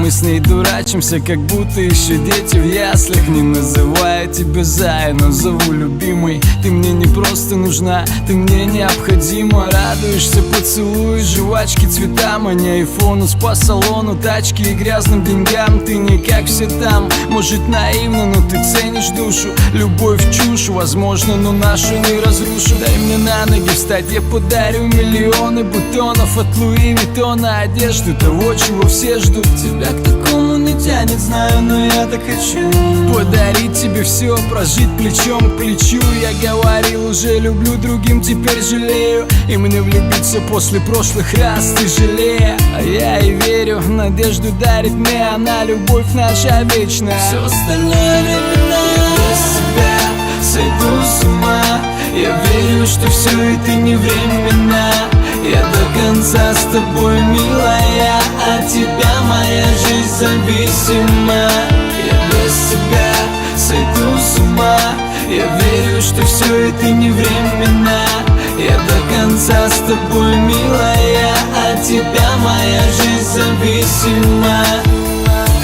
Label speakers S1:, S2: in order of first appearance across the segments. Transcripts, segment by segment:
S1: мы с ней дурачимся, как будто еще дети в яслях. Не называю тебя Зая, но зову любимой. Ты мне не просто нужна, ты мне необходима. Радуешься поцелуй, жвачки, цветам, а не айфону, спа-салону, тачке и грязным деньгам. Ты не как все там, может наивно, но ты ценишь душу. Любовь чушь, возможно, но нашу не разрушу. Дай мне на ноги встать, я подарю миллионы бутонов от Луи Виттона, одежду того, чего все ждут. Тебя к такому не тянет, знаю, но я так хочу подарить тебе все, прожить плечом к плечу. Я говорил, уже люблю, другим теперь жалею, и мне влюбиться после прошлых раз тяжелее. А я и верю, надежду дарит мне она, любовь наша вечная. Все остальное временно. Я без тебя сойду с ума. Я верю, что все это не временно. Я до конца с тобой, милая, от тебя моя жизнь зависима. Я без тебя сойду с ума. Я верю, что все это не временно. Я до конца с тобой, милая, от тебя моя жизнь зависима.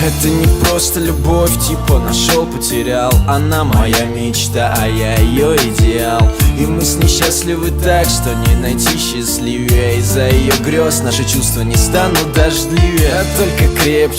S2: Это не просто любовь, типа нашел, потерял. Она моя мечта, а я ее идеал. И мы с ней счастливы так, что не найти счастливее. Из-за ее грез наши чувства не станут дождливее, а только крепче.